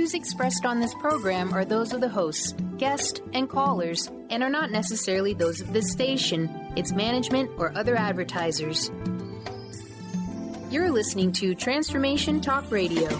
views expressed on this program are those of the hosts, guests, and callers, and are not necessarily those of this station, its management, or other advertisers. You're listening to Transformation Talk Radio.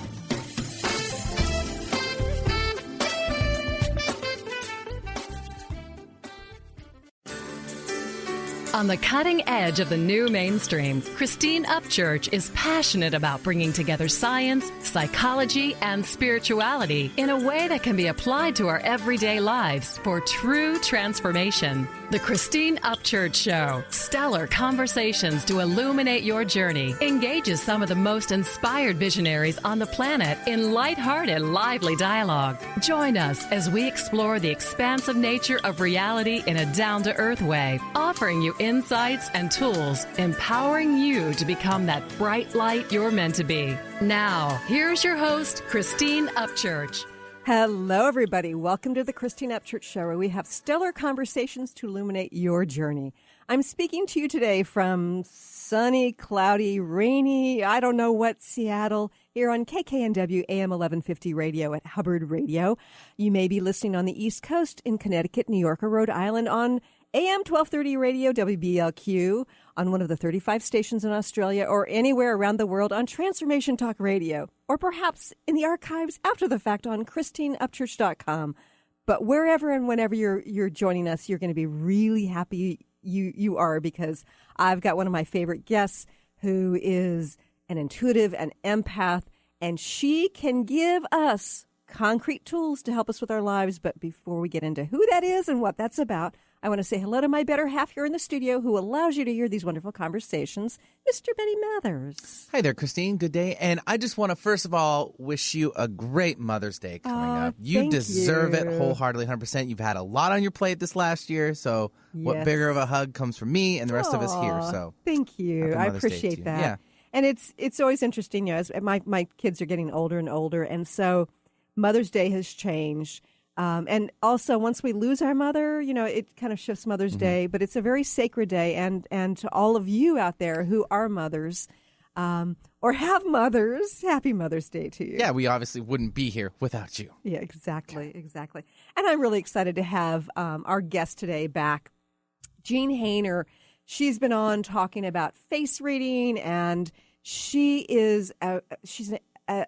On the cutting edge of the new mainstream, Christine Upchurch is passionate about bringing together science, psychology, and spirituality in a way that can be applied to our everyday lives for true transformation. The Christine Upchurch Show, stellar conversations to illuminate your journey, engages some of the most inspired visionaries on the planet in lighthearted, lively dialogue. Join us as we explore the expansive nature of reality in a down-to-earth way, offering you insights and tools, empowering you to become that bright light you're meant to be. Now, here's your host, Christine Upchurch. Hello, everybody. Welcome to the Christine Upchurch Show, where we have stellar conversations to illuminate your journey. I'm speaking to you today from sunny, cloudy, rainy, I don't know what, Seattle, here on KKNW AM 1150 radio at Hubbard Radio. You may be listening on the East Coast in Connecticut, New York, or Rhode Island on AM 1230 radio, WBLQ, on one of the 35 stations in Australia, or anywhere around the world on Transformation Talk Radio, or perhaps in the archives after the fact on ChristineUpchurch.com. But wherever and whenever you're joining us, you're going to be really happy you are, because I've got one of my favorite guests who is an intuitive, an empath, and she can give us concrete tools to help us with our lives. But before we get into who that is and what that's about, I want to say hello to my better half here in the studio, who allows you to hear these wonderful conversations, Mr. Benny Mathers. Hi there, Christine. Good day. And I just want to, first of all, wish you a great Mother's Day coming up. You deserve it wholeheartedly, 100%. You've had a lot on your plate this last year, so what bigger of a hug comes from me and the rest of us here. So thank you. I appreciate that. Yeah. And it's always interesting, as my kids are getting older and older, and so Mother's Day has changed. And also, once we lose our mother, it kind of shifts Mother's Day, but it's a very sacred day. And to all of you out there who are mothers or have mothers, happy Mother's Day to you. Yeah, we obviously wouldn't be here without you. Yeah, exactly. And I'm really excited to have our guest today back, Jean Hainer. She's been on talking about face reading, and she's an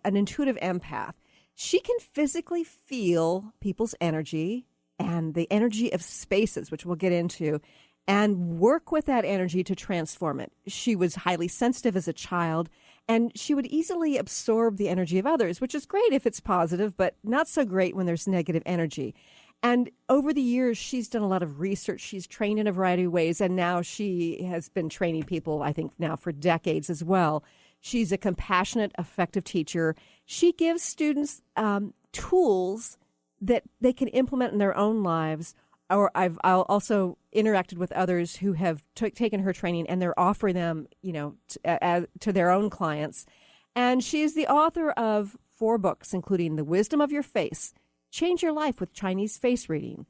intuitive empath. She can physically feel people's energy and the energy of spaces, which we'll get into, and work with that energy to transform it. She was highly sensitive as a child, and she would easily absorb the energy of others, which is great if it's positive, but not so great when there's negative energy. And over the years, she's done a lot of research. She's trained in a variety of ways, and now she has been training people, I think, now for decades as well. She's a compassionate, effective teacher. She gives students tools that they can implement in their own lives. Or I've also interacted with others who have taken her training, and they're offering them, to their own clients. And she is the author of 4 books, including The Wisdom of Your Face, Change Your Life with Chinese Face Reading,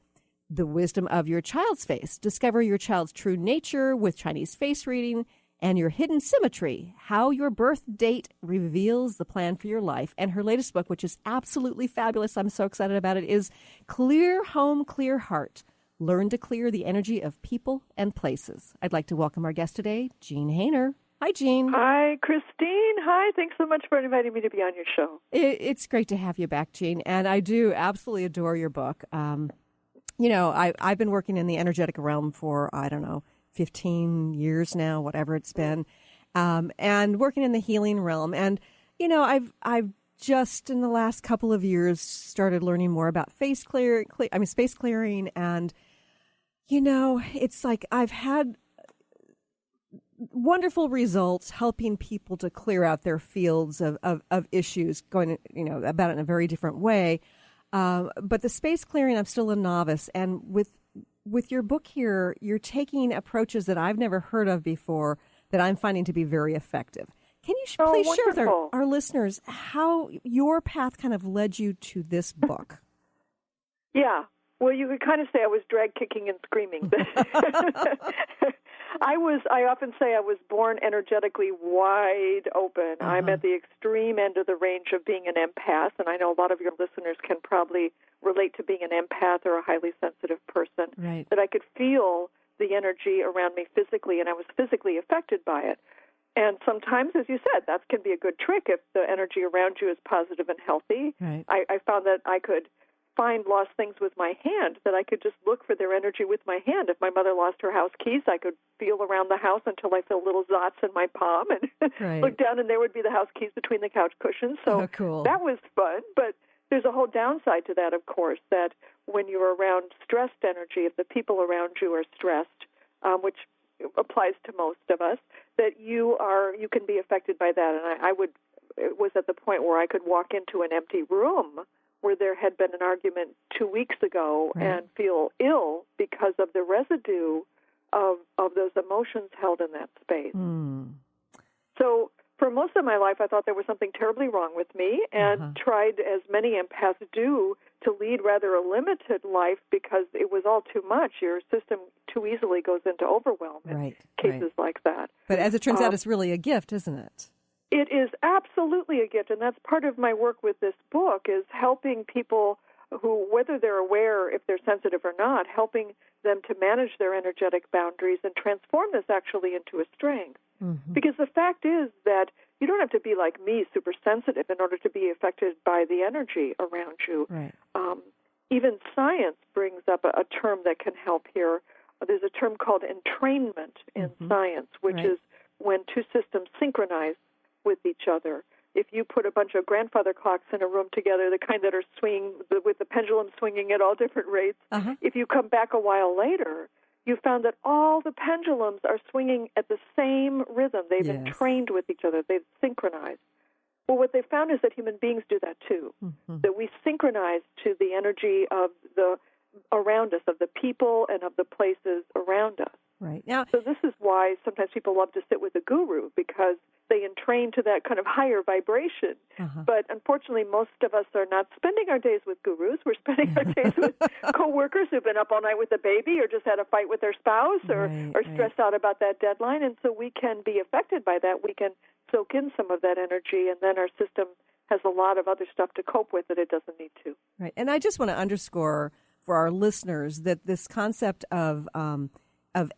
The Wisdom of Your Child's Face, Discover Your Child's True Nature with Chinese Face Reading, and Your Hidden Symmetry, How Your Birth Date Reveals the Plan for Your Life. And her latest book, which is absolutely fabulous, I'm so excited about it, is Clear Home, Clear Heart. Learn to clear the energy of people and places. I'd like to welcome our guest today, Jean Hainer. Hi, Jean. Hi, Christine. Hi. Thanks so much for inviting me to be on your show. It's great to have you back, Jean. And I do absolutely adore your book. I've been working in the energetic realm for, 15 years now, whatever it's been, and working in the healing realm. And, I've just in the last couple of years started learning more about space clearing. And, it's like I've had wonderful results helping people to clear out their fields of issues, going, about it in a very different way. But the space clearing, I'm still a novice. And with your book here, you're taking approaches that I've never heard of before that I'm finding to be very effective. Can you please share with our listeners how your path kind of led you to this book? Yeah. Well, you could kind of say I was drag kicking and screaming. I often say I was born energetically wide open. I'm at the extreme end of the range of being an empath, and I know a lot of your listeners can probably relate to being an empath or a highly sensitive person. Right. That I could feel the energy around me physically, and I was physically affected by it. And sometimes, as you said, that can be a good trick if the energy around you is positive and healthy. Right. I found that I could find lost things with my hand, that I could just look for their energy with my hand. If my mother lost her house keys, I could feel around the house until I felt little dots in my palm and look down, and there would be the house keys between the couch cushions. So cool. That was fun, but there's a whole downside to that, of course, that when you're around stressed energy, if the people around you are stressed, which applies to most of us, that you can be affected by that. And it was at the point where I could walk into an empty room where there had been an argument 2 weeks ago and feel ill because of the residue of those emotions held in that space. So for most of my life, I thought there was something terribly wrong with me and tried, as many empaths do, to lead rather a limited life because it was all too much. Your system too easily goes into overwhelm in cases like that. But as it turns out, it's really a gift, isn't it? It is absolutely a gift, and that's part of my work with this book, is helping people who, whether they're aware if they're sensitive or not, helping them to manage their energetic boundaries and transform this actually into a strength. Because the fact is that you don't have to be like me, super sensitive, in order to be affected by the energy around you. Right. Even science brings up a term that can help here. There's a term called entrainment in science, which is when two systems synchronize with each other. If you put a bunch of grandfather clocks in a room together, the kind that are swinging with the pendulum swinging at all different rates, if you come back a while later, you found that all the pendulums are swinging at the same rhythm. They've entrained with each other. They've synchronized. Well, what they found is that human beings do that too, that we synchronize to the energy of the around us, of the people and of the places around us. Right. Now, so this is why sometimes people love to sit with a guru, because they entrain to that kind of higher vibration. But unfortunately, most of us are not spending our days with gurus. We're spending our days with coworkers who've been up all night with a baby or just had a fight with their spouse or stressed out about that deadline. And so we can be affected by that. We can soak in some of that energy, and then our system has a lot of other stuff to cope with that it doesn't need to. Right. And I just want to underscore for our listeners that this concept of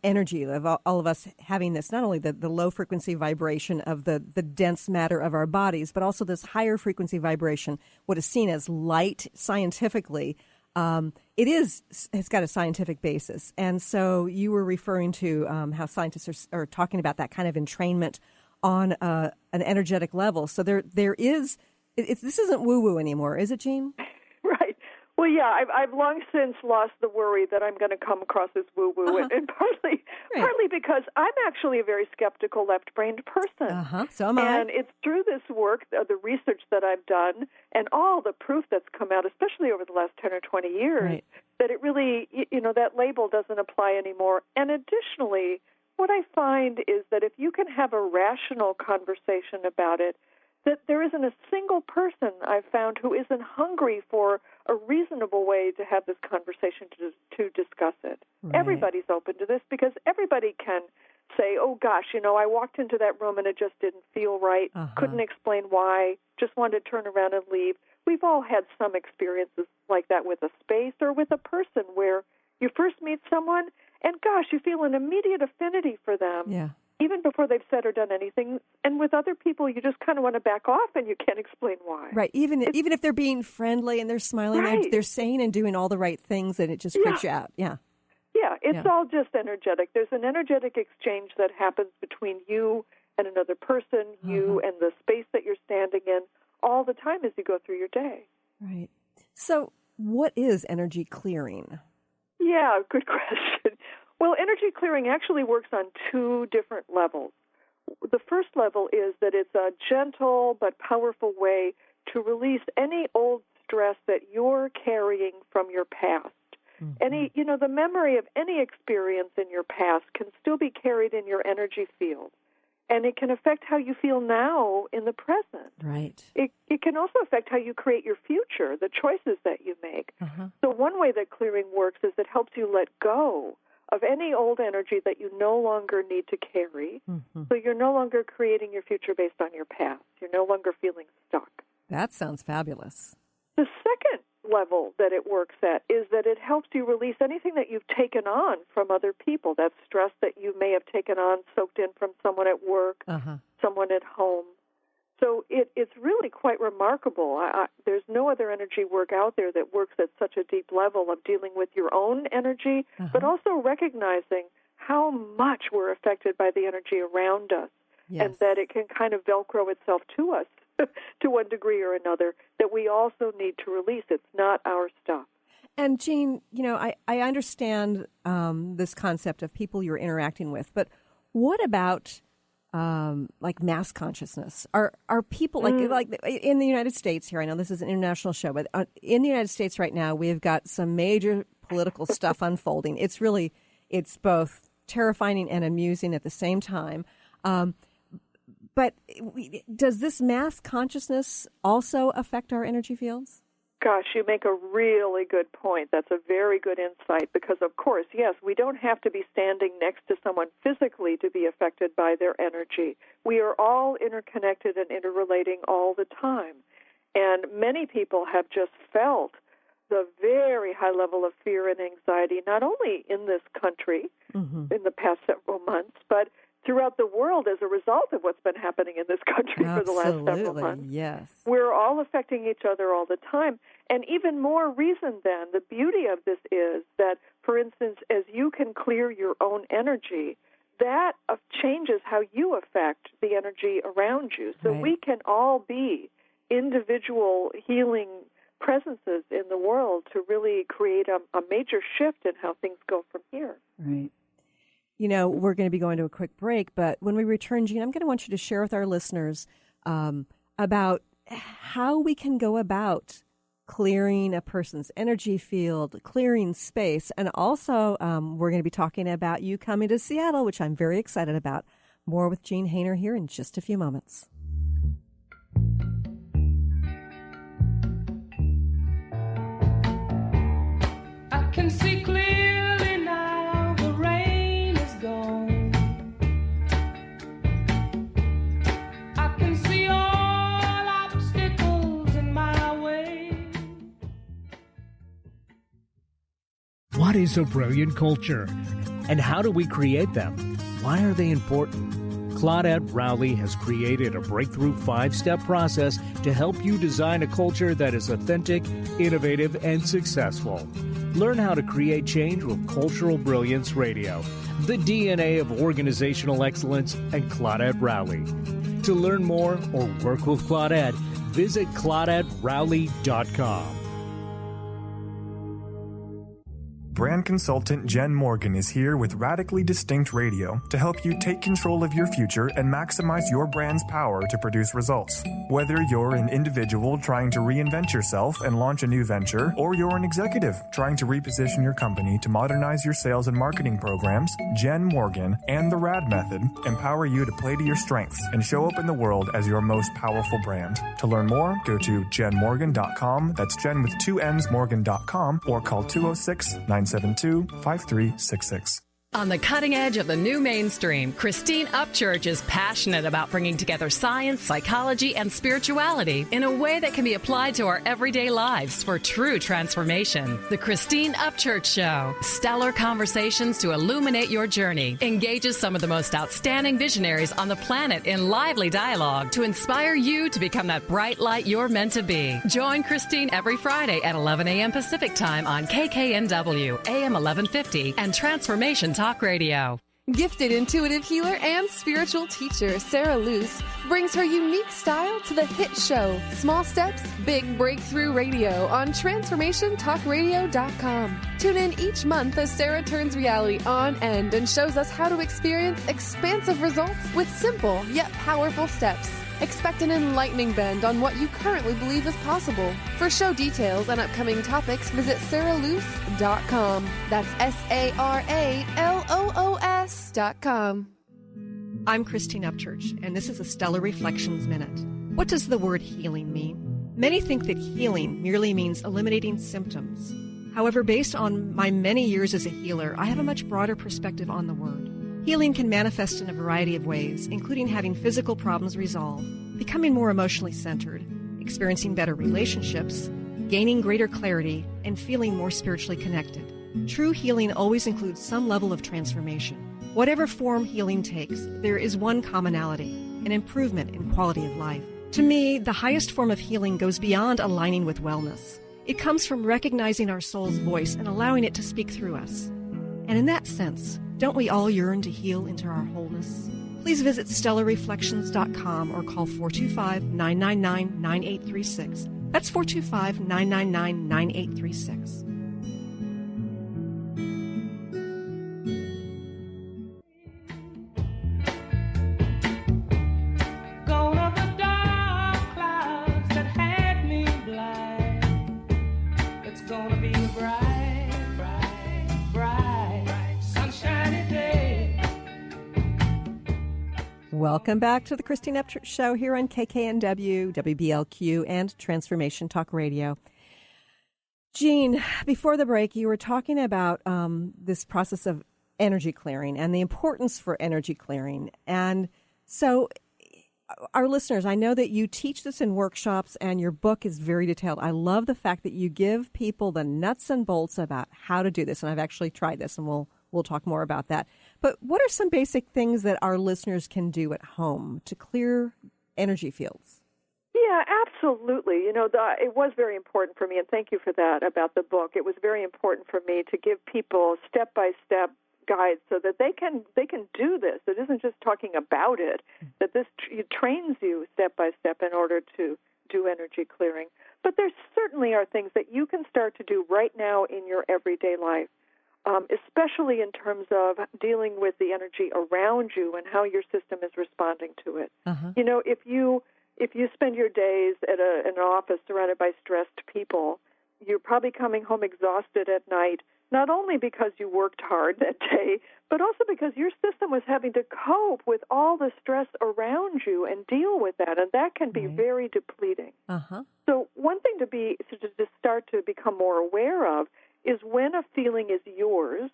energy, of all of us having this, not only the low frequency vibration of the dense matter of our bodies, but also this higher frequency vibration, what is seen as light scientifically, it's got a scientific basis. And so you were referring to how scientists are talking about that kind of entrainment on an energetic level. So there is, this isn't woo-woo anymore, is it, Jean? Right. Well, yeah, I've long since lost the worry that I'm going to come across as woo-woo, and partly because I'm actually a very skeptical left-brained person. So am I. And it's through this work, the research that I've done, and all the proof that's come out, especially over the last 10 or 20 years, that it really, that label doesn't apply anymore. And additionally, what I find is that if you can have a rational conversation about it, that there isn't a single person I've found who isn't hungry for a reasonable way to have this conversation to discuss it. Everybody's open to this because everybody can say, oh, gosh, I walked into that room and it just didn't feel right, couldn't explain why, just wanted to turn around and leave. We've all had some experiences like that with a space or with a person where you first meet someone and, gosh, you feel an immediate affinity for them. Even before they've said or done anything. And with other people, you just kind of want to back off, and you can't explain why. Right. Even if they're being friendly and they're smiling, they're saying and doing all the right things, and it just creeps you out. Yeah, it's all just energetic. There's an energetic exchange that happens between you and another person, you and the space that you're standing in, all the time as you go through your day. Right. So what is energy clearing? Yeah, good question. Well, energy clearing actually works on two different levels. The first level is that it's a gentle but powerful way to release any old stress that you're carrying from your past. Any, the memory of any experience in your past can still be carried in your energy field, and it can affect how you feel now in the present. Right. It can also affect how you create your future, the choices that you make. So one way that clearing works is it helps you let go of any old energy that you no longer need to carry. Mm-hmm. So you're no longer creating your future based on your past. You're no longer feeling stuck. That sounds fabulous. The second level that it works at is that it helps you release anything that you've taken on from other people. That stress that you may have taken on, soaked in from someone at work, someone at home. So it's really quite remarkable. There's no other energy work out there that works at such a deep level of dealing with your own energy, but also recognizing how much we're affected by the energy around us, and that it can kind of Velcro itself to us to one degree or another, that we also need to release. It's not our stuff. And Jean, I understand this concept of people you're interacting with, but what about like mass consciousness? Are people like in the United States here? I know this is an international show, but in the United States right now, we've got some major political stuff unfolding. It's both terrifying and amusing at the same time. But does this mass consciousness also affect our energy fields? Gosh, you make a really good point. That's a very good insight because, of course, yes, we don't have to be standing next to someone physically to be affected by their energy. We are all interconnected and interrelating all the time. And many people have just felt the very high level of fear and anxiety, not only in this country in the past several months, but throughout the world as a result of what's been happening in this country for the last several months. Yes. We're all affecting each other all the time. And even more reason then, the beauty of this is that, for instance, as you can clear your own energy, that changes how you affect the energy around you. So we can all be individual healing presences in the world to really create a major shift in how things go from here. Right. We're going to be going to a quick break, but when we return, Jean, I'm going to want you to share with our listeners about how we can go about clearing a person's energy field, clearing space, and also we're going to be talking about you coming to Seattle, which I'm very excited about. More with Jean Hainer here in just a few moments. I can see clearly now the rain is gone. I can see all obstacles in my way. What is a brilliant culture? And how do we create them? Why are they important? Claudette Rowley has created a breakthrough 5-step process to help you design a culture that is authentic, innovative, and successful. Learn how to create change with Cultural Brilliance Radio, the DNA of organizational excellence, and Claudette Rowley. To learn more or work with Claudette, visit ClaudetteRowley.com. Brand consultant Jen Morgan is here with Radically Distinct Radio to help you take control of your future and maximize your brand's power to produce results. Whether you're an individual trying to reinvent yourself and launch a new venture, or you're an executive trying to reposition your company to modernize your sales and marketing programs, Jen Morgan and the RAD Method empower you to play to your strengths and show up in the world as your most powerful brand. To learn more, go to jenmorgan.com. That's Jen with 2 N's, Morgan.com, or call 206-972-5366. On the cutting edge of the new mainstream, Christine Upchurch is passionate about bringing together science, psychology, and spirituality in a way that can be applied to our everyday lives for true transformation. The Christine Upchurch Show, stellar conversations to illuminate your journey, engages some of the most outstanding visionaries on the planet in lively dialogue to inspire you to become that bright light you're meant to be. Join Christine every Friday at 11 a.m. Pacific Time on KKNW, AM 1150, and Transformation Talk Radio. Gifted intuitive healer and spiritual teacher Sarah Luce brings her unique style to the hit show Small Steps, Big Breakthrough Radio on TransformationTalkRadio.com. Tune in each month as Sarah turns reality on end and shows us how to experience expansive results with simple yet powerful steps. Expect an enlightening bend on what you currently believe is possible. For show details and upcoming topics, visit sarahluce.com. That's SARALOOS.com. I'm Christine Upchurch, and this is a Stellar Reflections Minute. What does the word healing mean? Many think that healing merely means eliminating symptoms. However, based on my many years as a healer, I have a much broader perspective on the word. Healing can manifest in a variety of ways, including having physical problems resolved, becoming more emotionally centered, experiencing better relationships, gaining greater clarity, and feeling more spiritually connected. True healing always includes some level of transformation. Whatever form healing takes, there is one commonality, an improvement in quality of life. To me, the highest form of healing goes beyond aligning with wellness. It comes from recognizing our soul's voice and allowing it to speak through us. And in that sense, don't we all yearn to heal into our wholeness? Please visit stellarreflections.com or call 425-999-9836. That's 425-999-9836. Welcome back to the Christine Upchurch Show here on KKNW, WBLQ, and Transformation Talk Radio. Jean, before the break, you were talking about this process of energy clearing and the importance for energy clearing. And so our listeners, I know that you teach this in workshops and your book is very detailed. I love the fact that you give people the nuts and bolts about how to do this. And I've actually tried this, and we'll talk more about that. But what are some basic things that our listeners can do at home to clear energy fields? Yeah, absolutely. You know, it was very important for me, and thank you for that about the book. It was very important for me to give people step-by-step guides so that they can do this. It isn't just talking about it, that this trains you step-by-step in order to do energy clearing. But there certainly are things that you can start to do right now in your everyday life. Especially in terms of dealing with the energy around you and how your system is responding to it. Uh-huh. You know, if you spend your days at an office surrounded by stressed people, you're probably coming home exhausted at night, not only because you worked hard that day, but also because your system was having to cope with all the stress around you and deal with that, and that can be very depleting. Uh-huh. So one thing to start to become more aware of is when a feeling is yours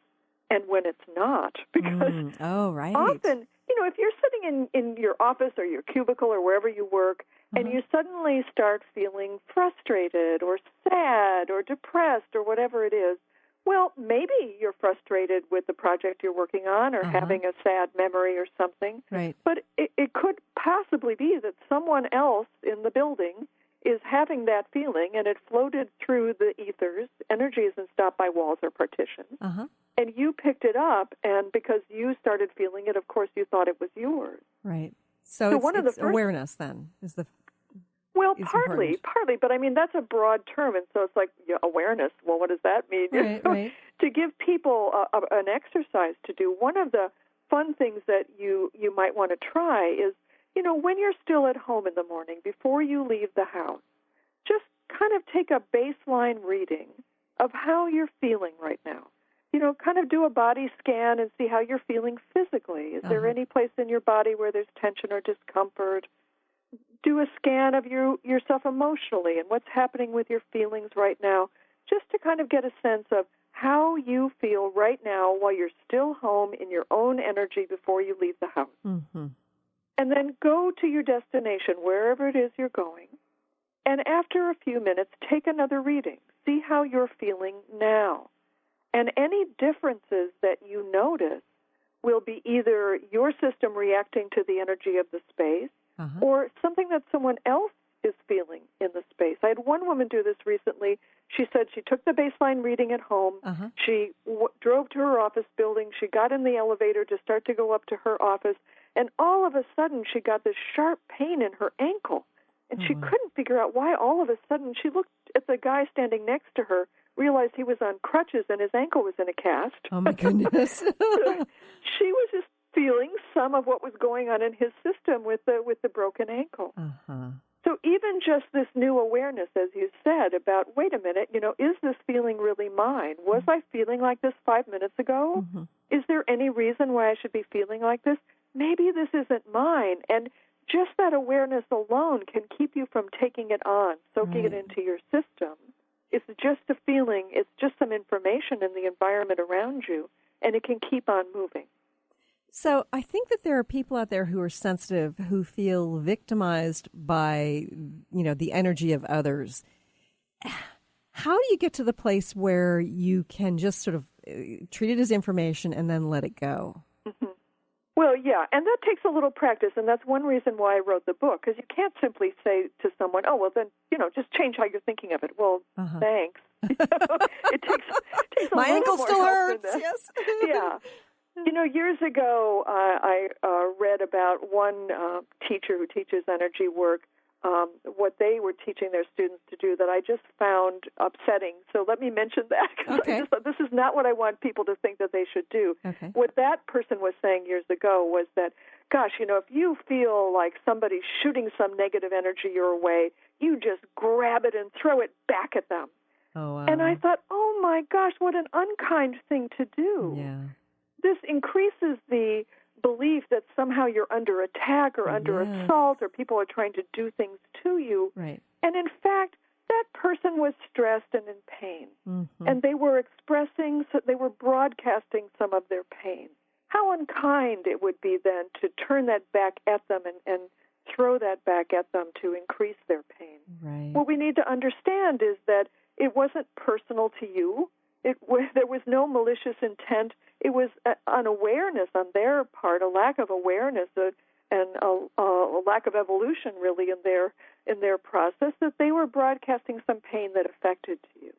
and when it's not. Because often, you know, if you're sitting in your office or your cubicle or wherever you work, and you suddenly start feeling frustrated or sad or depressed or whatever it is, well, maybe you're frustrated with the project you're working on or having a sad memory or something. Right. But it could possibly be that someone else in the building is having that feeling, and it floated through the ethers. Energy isn't stopped by walls or partitions. And you picked it up, and because you started feeling it, of course, you thought it was yours. Right. So it's awareness, then, is the... Well, partly, but I mean, that's a broad term, and so it's like awareness. Well, what does that mean? Right. To give people an exercise to do, one of the fun things that you might want to try is, you know, when you're still at home in the morning, before you leave the house, just kind of take a baseline reading of how you're feeling right now. You know, kind of do a body scan and see how you're feeling physically. Is there any place in your body where there's tension or discomfort? Do a scan of yourself emotionally and what's happening with your feelings right now, just to kind of get a sense of how you feel right now while you're still home in your own energy before you leave the house. Mm-hmm. And then go to your destination, wherever it is you're going, and after a few minutes, take another reading. See how you're feeling now. And any differences that you notice will be either your system reacting to the energy of the space or something that someone else is feeling in the space. I had one woman do this recently. She said she took the baseline reading at home. She drove to her office building. She got in the elevator to start to go up to her office. And all of a sudden, she got this sharp pain in her ankle. And she couldn't figure out why all of a sudden. She looked at the guy standing next to her, realized he was on crutches and his ankle was in a cast. Oh, my goodness. She was just feeling some of what was going on in his system with the broken ankle. So even just this new awareness, as you said, about, wait a minute, you know, is this feeling really mine? Was I feeling like this 5 minutes ago? Is there any reason why I should be feeling like this? Maybe this isn't mine. And just that awareness alone can keep you from taking it on, soaking it into your system, It's just a feeling. It's just some information in the environment around you, and it can keep on moving. So I think that there are people out there who are sensitive, who feel victimized by, the energy of others. How do you get to the place where you can just sort of treat it as information and then let it go? Mm-hmm. Well, yeah, and that takes a little practice, and that's one reason why I wrote the book, because you can't simply say to someone, oh, well, then, just change how you're thinking of it. Well, thanks. It takes a My little ankle more still help hurts, than that. yes. Yeah. Years ago, I read about one teacher who teaches energy work, what they were teaching their students to do that I just found upsetting. So let me mention that, because I just thought this is not what I want people to think that they should do. Okay. What that person was saying years ago was that, gosh, if you feel like somebody's shooting some negative energy your way, you just grab it and throw it back at them. Oh, wow. And I thought, oh, my gosh, what an unkind thing to do. Yeah. This increases the belief that somehow you're under attack or under assault or people are trying to do things to you. Right. And in fact, that person was stressed and in pain. Mm-hmm. And they were they were broadcasting some of their pain. How unkind it would be then to turn that back at them and throw that back at them to increase their pain. Right. What we need to understand is that it wasn't personal to you. There was no malicious intent. It was unawareness on their part, a lack of awareness and a lack of evolution, really, in their process, that they were broadcasting some pain that affected you.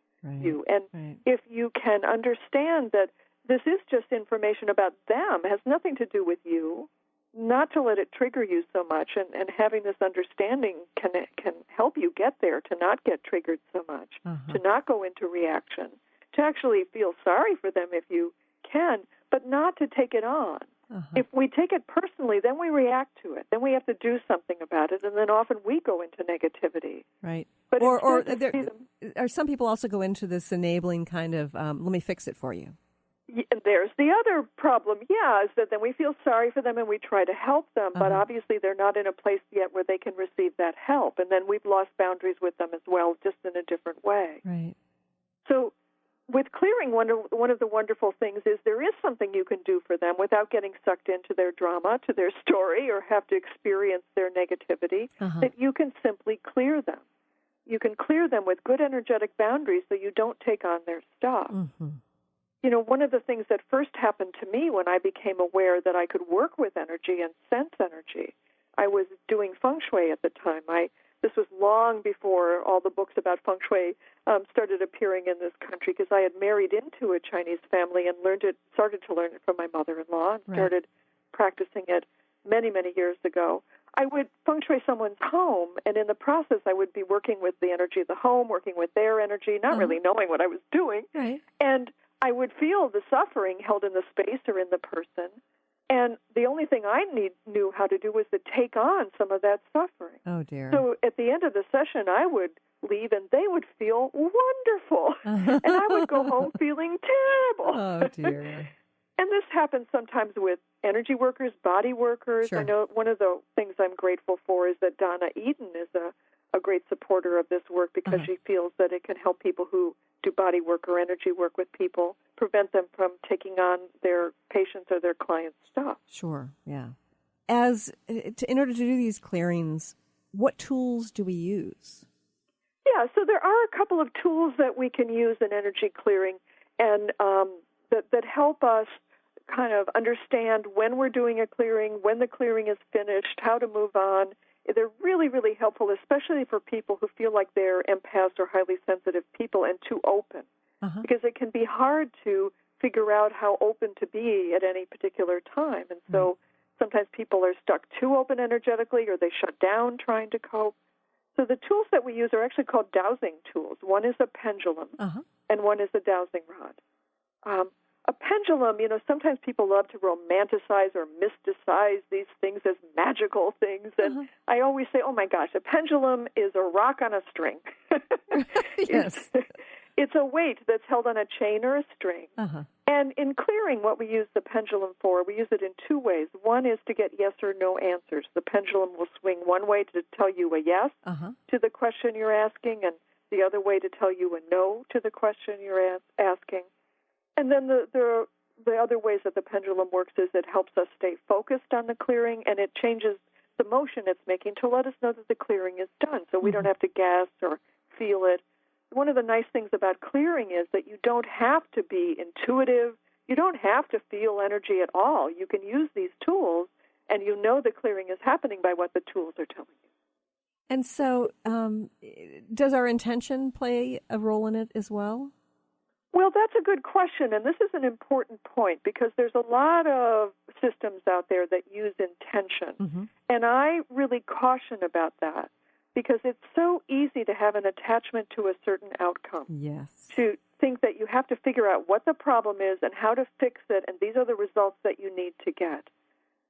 And if you can understand that this is just information about them, it has nothing to do with you, not to let it trigger you so much, and having this understanding can help you get there, to not get triggered so much, to not go into reaction, to actually feel sorry for them if you can, but not to take it on. If we take it personally, then we react to it. Then we have to do something about it, and then often we go into negativity. Right. But or some people also go into this enabling kind of, let me fix it for you. There's the other problem, is that then we feel sorry for them and we try to help them, but obviously they're not in a place yet where they can receive that help, and then we've lost boundaries with them as well, just in a different way. Right. So with clearing, one of the wonderful things is there is something you can do for them without getting sucked into their drama, to their story, or have to experience their negativity, that you can simply clear them. You can clear them with good energetic boundaries so you don't take on their stuff. Mm-hmm. One of the things that first happened to me when I became aware that I could work with energy and sense energy, I was doing feng shui at the time. This was long before all the books about feng shui started appearing in this country, because I had married into a Chinese family and started to learn it from my mother-in-law, and started practicing it many, many years ago. I would feng shui someone's home, and in the process I would be working with the energy of the home, working with their energy, not really knowing what I was doing. Right. And I would feel the suffering held in the space or in the person, and the only thing I knew how to do was to take on some of that suffering. Oh, dear. So at the end of the session, I would leave, and they would feel wonderful, and I would go home feeling terrible. Oh, dear. And this happens sometimes with energy workers, body workers. Sure. I know one of the things I'm grateful for is that Donna Eden is a great supporter of this work, because she feels that it can help people who do body work or energy work with people, prevent them from taking on their patients' or their clients' stuff. Sure, yeah. In order to do these clearings, what tools do we use? Yeah, so there are a couple of tools that we can use in energy clearing, and that help us kind of understand when we're doing a clearing, when the clearing is finished, how to move on. They're really, really helpful, especially for people who feel like they're empaths or highly sensitive people and too open, because it can be hard to figure out how open to be at any particular time. And so sometimes people are stuck too open energetically, or they shut down trying to cope. So the tools that we use are actually called dowsing tools. One is a pendulum, and one is a dowsing rod. A pendulum, sometimes people love to romanticize or mysticize these things as magical things. And I always say, oh, my gosh, a pendulum is a rock on a string. Yes. It's a weight that's held on a chain or a string. And in clearing, what we use the pendulum for, we use it in two ways. One is to get yes or no answers. The pendulum will swing one way to tell you a yes to the question you're asking, and the other way to tell you a no to the question you're asking. And then the other ways that the pendulum works is it helps us stay focused on the clearing, and it changes the motion it's making to let us know that the clearing is done, so we don't have to guess or feel it. One of the nice things about clearing is that you don't have to be intuitive. You don't have to feel energy at all. You can use these tools, and you know the clearing is happening by what the tools are telling you. And so does our intention play a role in it as well? Well, that's a good question, and this is an important point because there's a lot of systems out there that use intention, and I really caution about that because it's so easy to have an attachment to a certain outcome. Yes. To think that you have to figure out what the problem is and how to fix it, and these are the results that you need to get.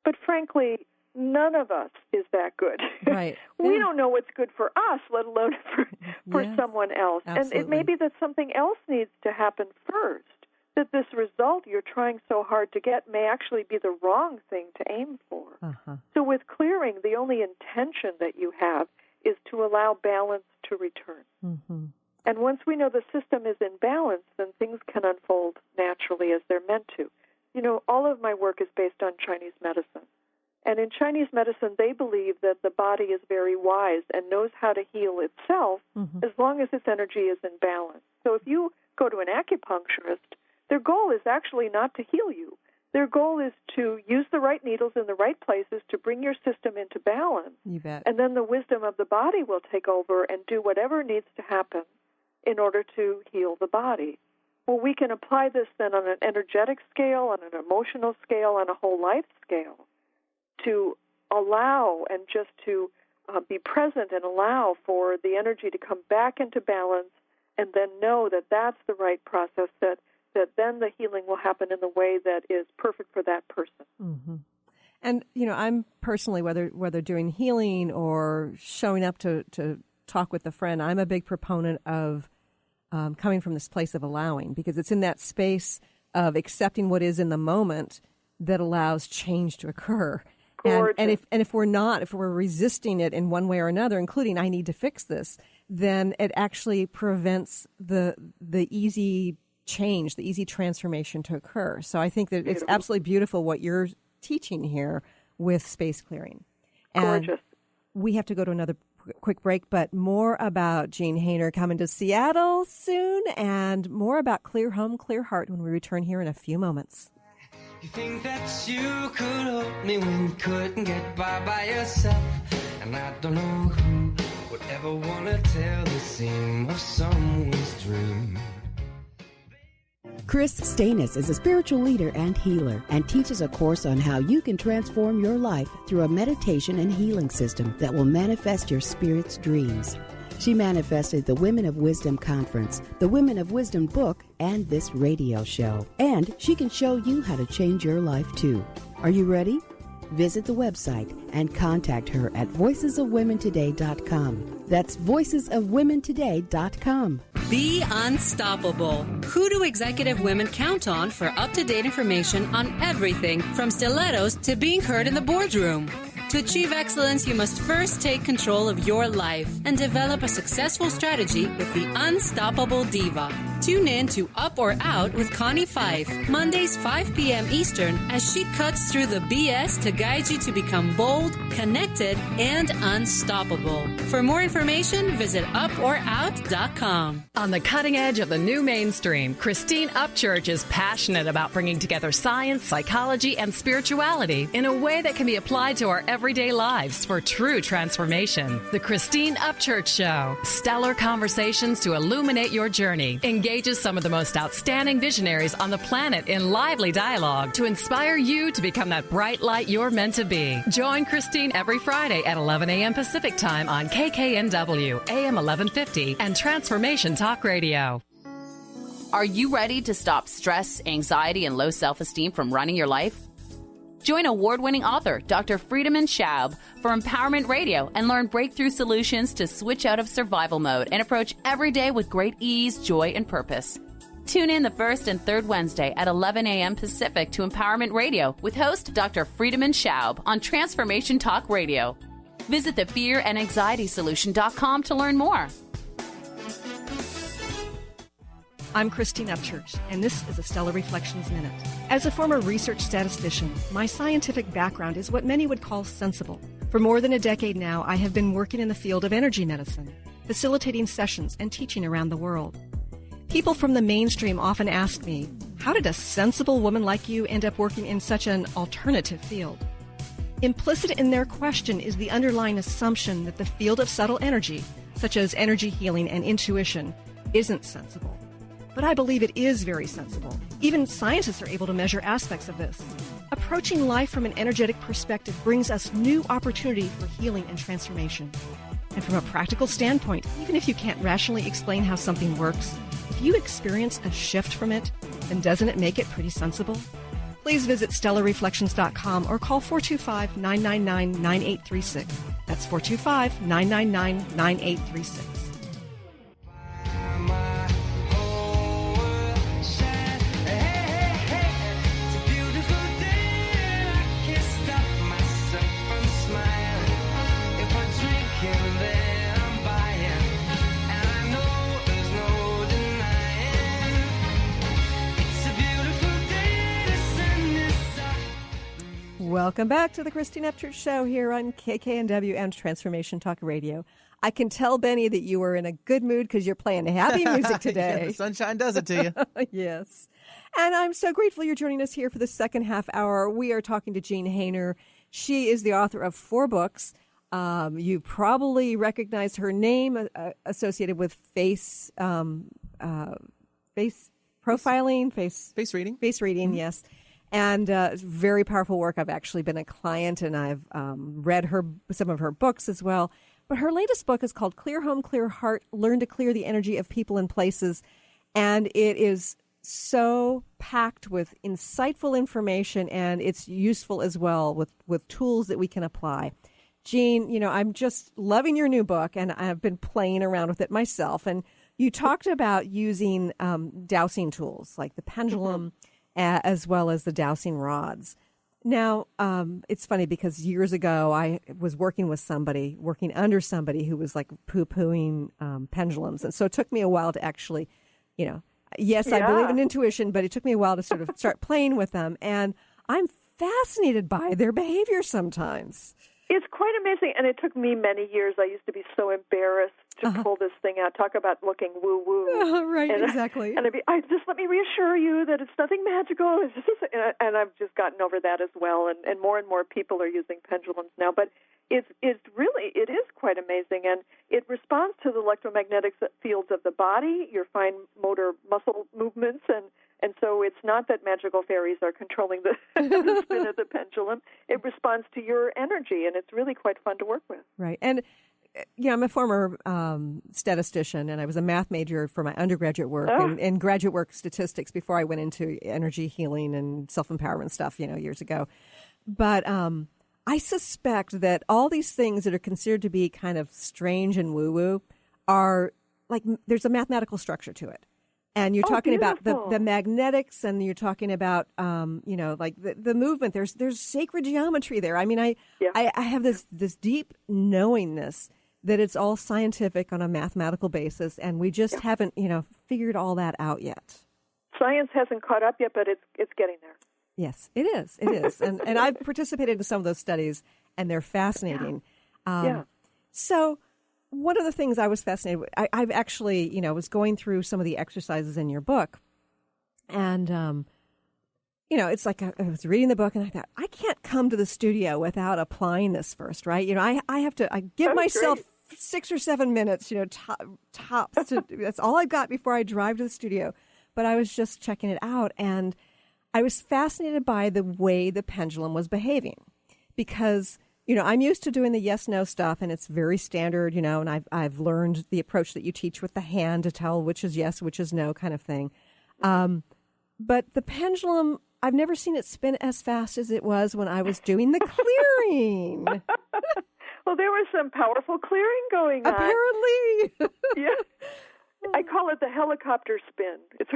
But frankly, none of us is that good. Right. We don't know what's good for us, let alone for someone else. Absolutely. And it may be that something else needs to happen first, that this result you're trying so hard to get may actually be the wrong thing to aim for. So with clearing, the only intention that you have is to allow balance to return. And once we know the system is in balance, then things can unfold naturally as they're meant to. You know, all of my work is based on Chinese medicine. And in Chinese medicine, they believe that the body is very wise and knows how to heal itself as long as its energy is in balance. So if you go to an acupuncturist, their goal is actually not to heal you. Their goal is to use the right needles in the right places to bring your system into balance. You bet. And then the wisdom of the body will take over and do whatever needs to happen in order to heal the body. Well, we can apply this then on an energetic scale, on an emotional scale, on a whole life scale, to allow and just to be present and allow for the energy to come back into balance, and then know that that's the right process, that then the healing will happen in the way that is perfect for that person. And, you know, I'm personally, whether doing healing or showing up to talk with a friend, I'm a big proponent of coming from this place of allowing, because it's in that space of accepting what is in the moment that allows change to occur. And if we're resisting it in one way or another, including I need to fix this, then it actually prevents the easy change, the easy transformation to occur. So I think that it's absolutely beautiful what you're teaching here with space clearing. And gorgeous. We have to go to another quick break, but more about Jean Hainer coming to Seattle soon, and more about Clear Home, Clear Heart when we return here in a few moments. You think that you could hold me when you couldn't get by yourself, and I don't know who would ever want to tell the seam of someone's dream. Chris Stanis is a spiritual leader and healer and teaches a course on how you can transform your life through a meditation and healing system that will manifest your spirit's dreams. She manifested the Women of Wisdom Conference, the Women of Wisdom book, and this radio show. And she can show you how to change your life too. Are you ready? Visit the website and contact her at voicesofwomentoday.com. That's voicesofwomentoday.com. Be unstoppable. Who do executive women count on for up-to-date information on everything from stilettos to being heard in the boardroom? To achieve excellence, you must first take control of your life and develop a successful strategy with the Unstoppable Diva. Tune in to Up or Out with Connie Fife, Mondays 5 p.m. Eastern, as she cuts through the BS to guide you to become bold, connected, and unstoppable. For more information, visit uporout.com. On the cutting edge of the new mainstream, Christine Upchurch is passionate about bringing together science, psychology, and spirituality in a way that can be applied to our everyday lives for true transformation. The Christine Upchurch Show. Stellar conversations to illuminate your journey. Engages some of the most outstanding visionaries on the planet in lively dialogue to inspire you to become that bright light you're meant to be. Join Christine every Friday at 11 a.m. Pacific Time on KKNW, AM 1150, and Transformation Talk Radio. Are you ready to stop stress, anxiety, and low self-esteem from running your life? Join award-winning author Dr. Friedemann Schaub for Empowerment Radio and learn breakthrough solutions to switch out of survival mode and approach every day with great ease, joy, and purpose. Tune in the first and third Wednesday at 11 a.m. Pacific to Empowerment Radio with host Dr. Friedemann Schaub on Transformation Talk Radio. Visit thefearandanxietysolution.com to learn more. I'm Christine Upchurch, and this is a Stellar Reflections Minute. As a former research statistician, my scientific background is what many would call sensible. For more than a decade now, I have been working in the field of energy medicine, facilitating sessions and teaching around the world. People from the mainstream often ask me, how did a sensible woman like you end up working in such an alternative field? Implicit in their question is the underlying assumption that the field of subtle energy, such as energy healing and intuition, isn't sensible. But I believe it is very sensible. Even scientists are able to measure aspects of this. Approaching life from an energetic perspective brings us new opportunity for healing and transformation. And from a practical standpoint, even if you can't rationally explain how something works, if you experience a shift from it, then doesn't it make it pretty sensible? Please visit stellarreflections.com or call 425-999-9836. That's 425-999-9836. Welcome back to the Christine Upchurch Show here on KKNW and Transformation Talk Radio. I can tell, Benny, that you are in a good mood because you're playing happy music today. Yeah, the sunshine does it to you. Yes. And I'm so grateful you're joining us here for the second half hour. We are talking to Jean Hainer. She is the author of 4 books. You probably recognize her name associated with face profiling, face reading. Face reading, yes. And it's very powerful work. I've actually been a client, and I've read some of her books as well. But her latest book is called Clear Home, Clear Heart, Learn to Clear the Energy of People and Places. And it is so packed with insightful information, and it's useful as well with tools that we can apply. Jean, I'm just loving your new book, and I've been playing around with it myself. And you talked about using dowsing tools like the pendulum, as well as the dowsing rods. Now, it's funny because years ago I was working under somebody who was like poo-pooing pendulums. And so it took me a while to actually, yes, I believe in intuition, but it took me a while to sort of start playing with them. And I'm fascinated by their behavior sometimes. It's quite amazing, and it took me many years. I used to be so embarrassed to pull this thing out. Talk about looking woo-woo. Right, exactly. And just let me reassure you that it's nothing magical. It's just, and I've just gotten over that as well, and more people are using pendulums now. But it is quite amazing, and it responds to the electromagnetic fields of the body, your fine motor muscle movements, and so it's not that magical fairies are controlling the spin of the pendulum. It responds to your energy, and it's really quite fun to work with. Right. And, I'm a former statistician, and I was a math major for my undergraduate work and graduate work statistics before I went into energy healing and self-empowerment stuff, years ago. But I suspect that all these things that are considered to be kind of strange and woo-woo are like there's a mathematical structure to it. And you're talking about the magnetics, and you're talking about, like the movement. There's sacred geometry there. I mean, I have this deep knowingness that it's all scientific on a mathematical basis, and we just haven't, figured all that out yet. Science hasn't caught up yet, but it's getting there. Yes, it is. It is. And I've participated in some of those studies, and they're fascinating. So one of the things I was fascinated with, I've actually, was going through some of the exercises in your book. And, it's like I was reading the book and I thought, I can't come to the studio without applying this first, right? I give myself 6 or 7 minutes, tops. That's all I've got before I drive to the studio. But I was just checking it out, and I was fascinated by the way the pendulum was behaving because I'm used to doing the yes/no stuff, and it's very standard, and I've learned the approach that you teach with the hand to tell which is yes, which is no kind of thing. But the pendulum, I've never seen it spin as fast as it was when I was doing the clearing. Well, there was some powerful clearing going on. Apparently. Yeah. I call it the helicopter spin. It's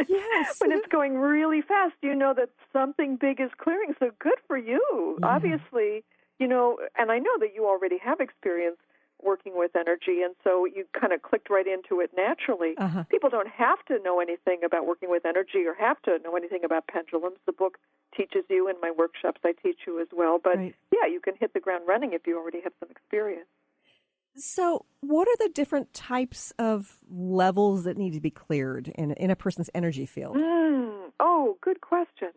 yes. When it's going really fast, that something big is clearing. So good for you. Yeah. Obviously, and I know that you already have experience working with energy, and so you kind of clicked right into it naturally. People don't have to know anything about working with energy or have to know anything about pendulums. The book teaches you. In my workshops, I teach you as well. But, yeah, you can hit the ground running if you already have some experience. So what are the different types of levels that need to be cleared in a person's energy field? Oh, good question.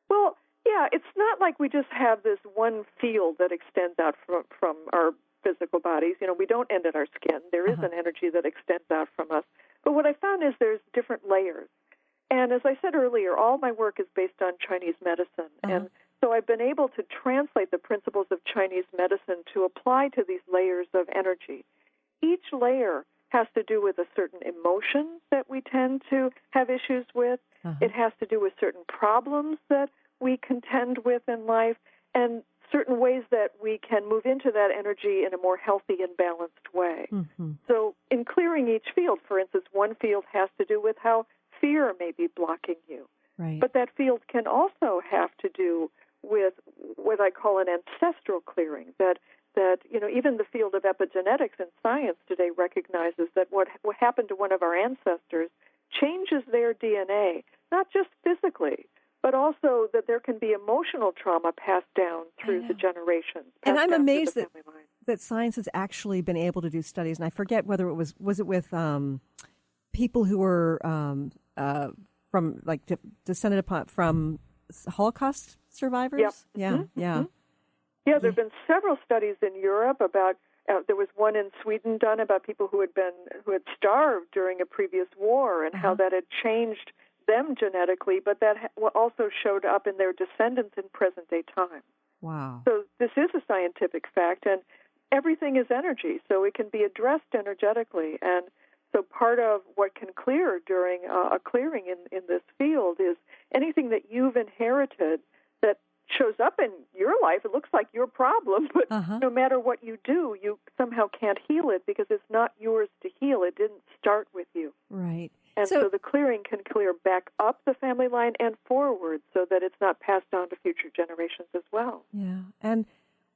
Well, yeah, it's not like we just have this one field that extends out from our physical bodies. You know, we don't end at our skin. There is an energy that extends out from us. But what I found is there's different layers. And as I said earlier, all my work is based on Chinese medicine. And so I've been able to translate the principles of Chinese medicine to apply to these layers of energy. Each layer has to do with a certain emotion that we tend to have issues with. It has to do with certain problems that we contend with in life, and certain ways that we can move into that energy in a more healthy and balanced way. So in clearing each field, for instance, one field has to do with how fear may be blocking you. But that field can also have to do with what I call an ancestral clearing, that you know, even the field of epigenetics and science today recognizes that what happened to one of our ancestors changes their DNA, not just physically, but also that there can be emotional trauma passed down through the generations. And I'm amazed that science has actually been able to do studies, and I forget whether it was it with people who were from, like, descended from Holocaust survivors? Yeah, there have been several studies in Europe about, there was one in Sweden done about people who had starved during a previous war and how that had changed them genetically, but that also showed up in their descendants in present-day time. Wow. So this is a scientific fact, and everything is energy, so it can be addressed energetically. And so part of what can clear during a clearing in this field is anything that you've inherited that shows up in your life. It looks like your problem, but no matter what you do, you somehow can't heal it because it's not yours to heal. It didn't start with you. Right. And so the clearing can clear back up the family line and forward so that it's not passed on to future generations as well. Yeah. And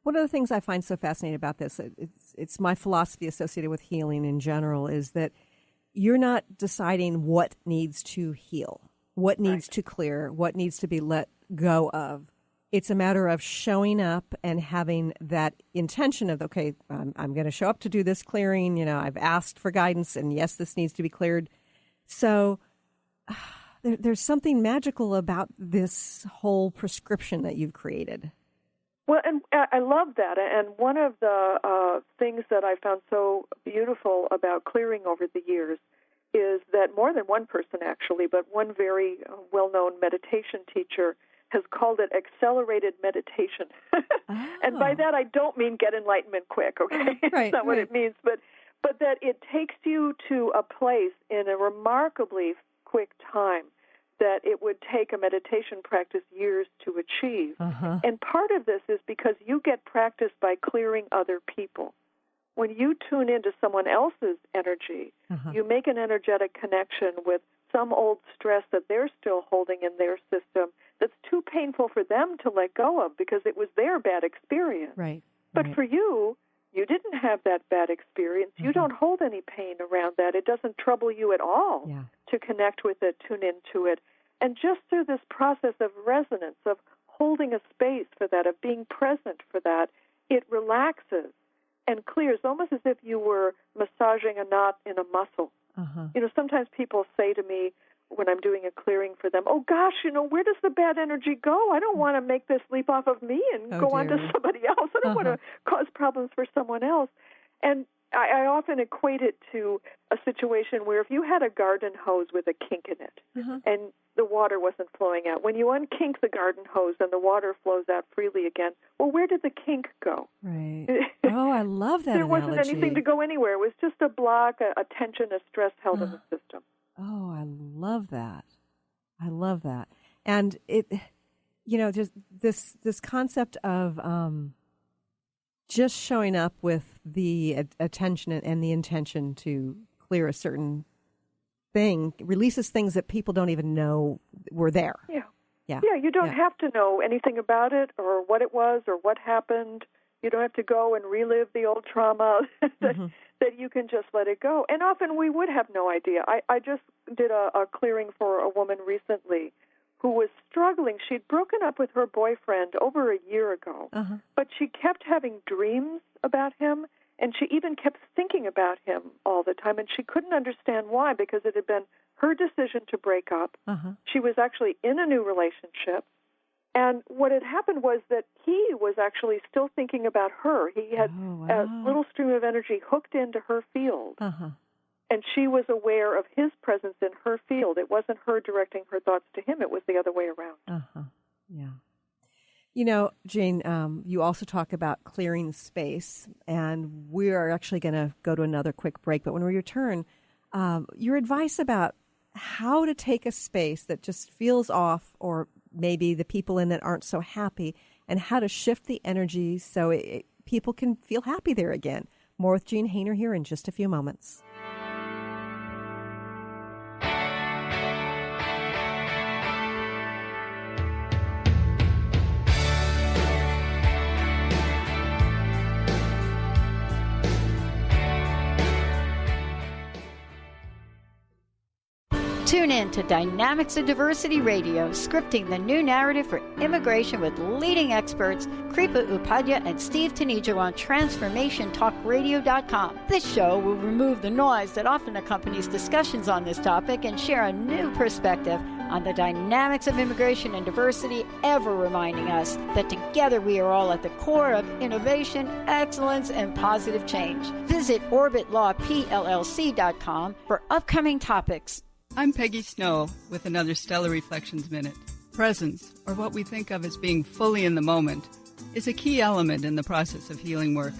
one of the things I find so fascinating about this, it's my philosophy associated with healing in general, is that you're not deciding what needs to heal, what needs to clear, what needs to be let go of. It's a matter of showing up and having that intention of, okay, I'm going to show up to do this clearing. You know, I've asked for guidance, and yes, this needs to be cleared. So there's something magical about this whole prescription that you've created. Well, and I love that. And one of the things that I found so beautiful about clearing over the years is that more than one person, actually, but one very well-known meditation teacher has called it accelerated meditation. And by that, I don't mean get enlightenment quick, okay? That's not what it means, but that it takes you to a place in a remarkably quick time that it would take a meditation practice years to achieve. And part of this is because you get practice by clearing other people. When you tune into someone else's energy, you make an energetic connection with some old stress that they're still holding in their system that's too painful for them to let go of because it was their bad experience. But for you, you didn't have that bad experience. You don't hold any pain around that. It doesn't trouble you at all to connect with it, tune into it. And just through this process of resonance, of holding a space for that, of being present for that, it relaxes and clears, almost as if you were massaging a knot in a muscle. You know, sometimes people say to me when I'm doing a clearing for them, oh, gosh, you know, where does the bad energy go? I don't want to make this leap off of me and go on to somebody else. I don't want to cause problems for someone else. And I often equate it to a situation where if you had a garden hose with a kink in it and the water wasn't flowing out, when you unkink the garden hose and the water flows out freely again, well, where did the kink go? Oh, I love that There analogy. wasn't anything to go anywhere. It was just a block, a tension, a stress held in the system. Oh, I love that. I love that. And it, you know, just this concept of just showing up with the attention and the intention to clear a certain thing releases things that people don't even know were there. Yeah, you don't have to know anything about it or what it was or what happened. You don't have to go and relive the old trauma, that you can just let it go. And often we would have no idea. I just did a clearing for a woman recently who was struggling. She'd broken up with her boyfriend over a year ago, but she kept having dreams about him, and she even kept thinking about him all the time, and she couldn't understand why, because it had been her decision to break up. She was actually in a new relationship, and what had happened was that he was actually still thinking about her. He had a little stream of energy hooked into her field, and she was aware of his presence in her field. It wasn't her directing her thoughts to him. It was the other way around. Yeah. You know, Jane, you also talk about clearing space, and we are actually going to go to another quick break. But when we return, your advice about how to take a space that just feels off, or maybe the people in it aren't so happy, and how to shift the energy so people can feel happy there again. More with Jean Hainer here in just a few moments. Tune in to Dynamics of Diversity Radio, scripting the new narrative for immigration with leading experts Kripa Upadhyaya and Steve Tanijo on TransformationTalkRadio.com. This show will remove the noise that often accompanies discussions on this topic and share a new perspective on the dynamics of immigration and diversity, ever reminding us that together we are all at the core of innovation, excellence, and positive change. Visit OrbitLawPLLC.com for upcoming topics. I'm Peggy Snow with another Stellar Reflections Minute. Presence, or what we think of as being fully in the moment, is a key element in the process of healing work.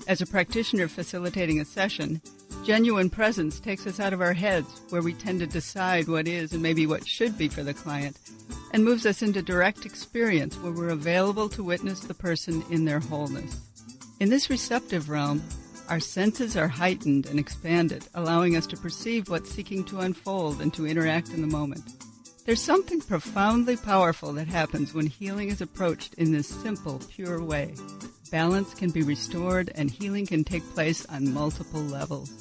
As a practitioner facilitating a session, genuine presence takes us out of our heads, where we tend to decide what is and maybe what should be for the client, and moves us into direct experience, where we're available to witness the person in their wholeness. In this receptive realm, our senses are heightened and expanded, allowing us to perceive what's seeking to unfold and to interact in the moment. There's something profoundly powerful that happens when healing is approached in this simple, pure way. Balance can be restored and healing can take place on multiple levels.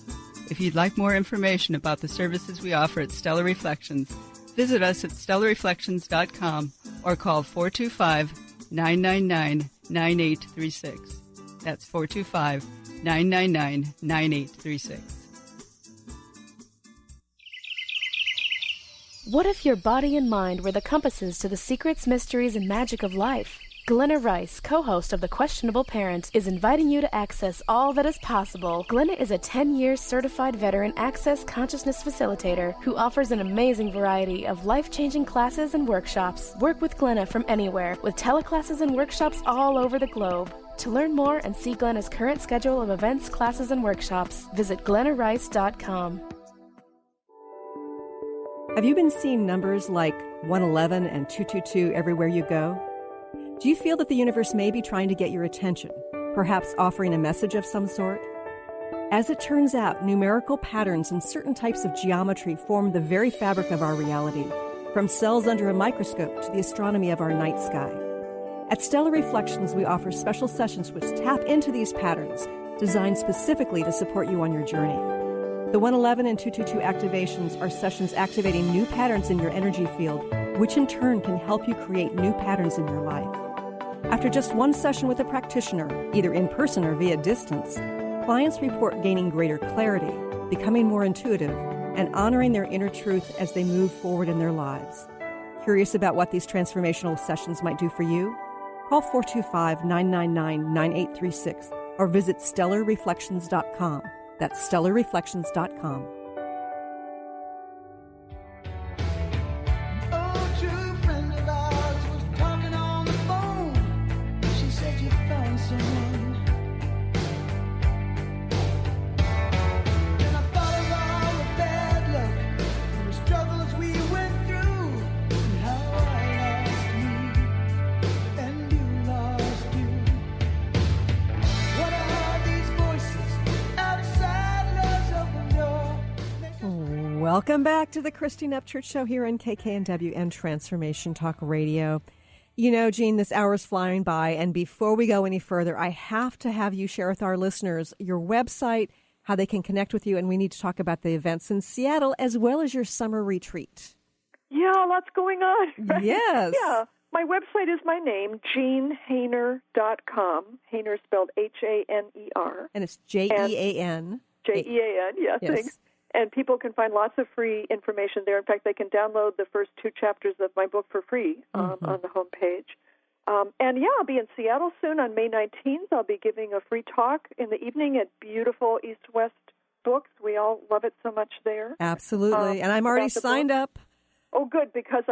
If you'd like more information about the services we offer at Stellar Reflections, visit us at stellarreflections.com or call 425-999-9836. That's 425-999-9836. What if your body and mind were the compasses to the secrets, mysteries, and magic of life? Glenna Rice, co-host of The Questionable Parent, is inviting you to access all that is possible. Glenna is a 10-year certified veteran access consciousness facilitator who offers an amazing variety of life-changing classes and workshops. Work with Glenna from anywhere, with teleclasses and workshops all over the globe. To learn more and see Glenna's current schedule of events, classes, and workshops, visit glennarice.com. Have you been seeing numbers like 111 and 222 everywhere you go? Do you feel that the universe may be trying to get your attention, perhaps offering a message of some sort? As it turns out, numerical patterns and certain types of geometry form the very fabric of our reality, from cells under a microscope to the astronomy of our night sky. At Stellar Reflections, we offer special sessions which tap into these patterns, designed specifically to support you on your journey. The 111 and 222 activations are sessions activating new patterns in your energy field, which in turn can help you create new patterns in your life. After just one session with a practitioner, either in person or via distance, clients report gaining greater clarity, becoming more intuitive, and honoring their inner truth as they move forward in their lives. Curious about what these transformational sessions might do for you? Call 425-999-9836 or visit stellarreflections.com. That's stellarreflections.com. Welcome back to the Christine Upchurch Show here on KKNW and Transformation Talk Radio. You know, Jean, this hour is flying by, and before we go any further, I have to have you share with our listeners your website, how they can connect with you, and we need to talk about the events in Seattle as well as your summer retreat. Yeah, lots going on. Right? Yes. Yeah. My website is my name, JeanHaner.com. Haner spelled Haner. And it's Jean. Jean, yeah, yes. Thanks. And people can find lots of free information there. In fact, they can download the first 2 chapters of my book for free on the homepage. And yeah, I'll be in Seattle soon on May 19th. I'll be giving a free talk in the evening at beautiful East West Books. We all love it so much there. Absolutely. And I'm already signed up. Oh, good, because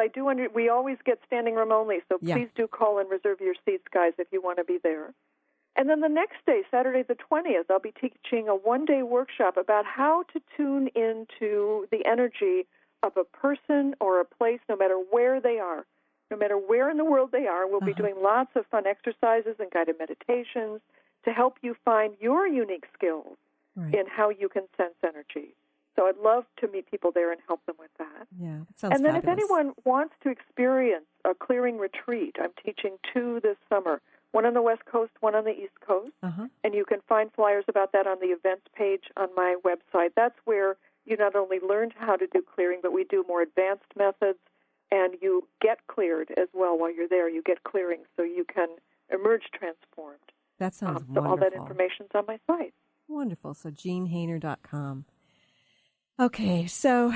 we always get standing room only, so please do call and reserve your seats, guys, if you want to be there. And then the next day, Saturday the 20th, I'll be teaching a one-day workshop about how to tune into the energy of a person or a place, no matter where they are. No matter where in the world they are, we'll be doing lots of fun exercises and guided meditations to help you find your unique skills in how you can sense energy. So I'd love to meet people there and help them with that. Yeah, that sounds And then fabulous. if anyone wants to experience a clearing retreat, I'm teaching 2 this summer. One on the West Coast, one on the East Coast. And you can find flyers about that on the events page on my website. That's where you not only learn how to do clearing, but we do more advanced methods, and you get cleared as well while you're there. You get clearing so you can emerge transformed. That sounds So wonderful. all that information's on my site. Wonderful. So JeanHaner.com. Okay, so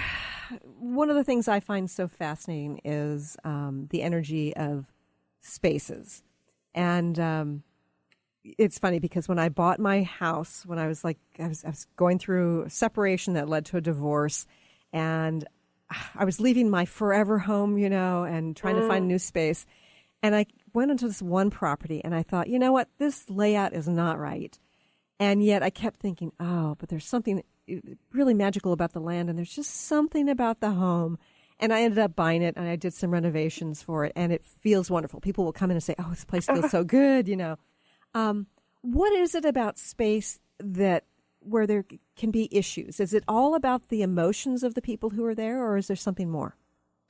one of the things I find so fascinating is the energy of spaces. And it's funny because when I bought my house, when I was I was going through a separation that led to a divorce, and I was leaving my forever home, and trying to find a new space. And I went into this one property, and I thought, you know what, this layout is not right. And yet I kept thinking, oh, but there's something really magical about the land, and there's just something about the home. And I ended up buying it, and I did some renovations for it, and it feels wonderful. People will come in and say, oh, this place feels so good, What is it about space where there can be issues? Is it all about the emotions of the people who are there, or is there something more?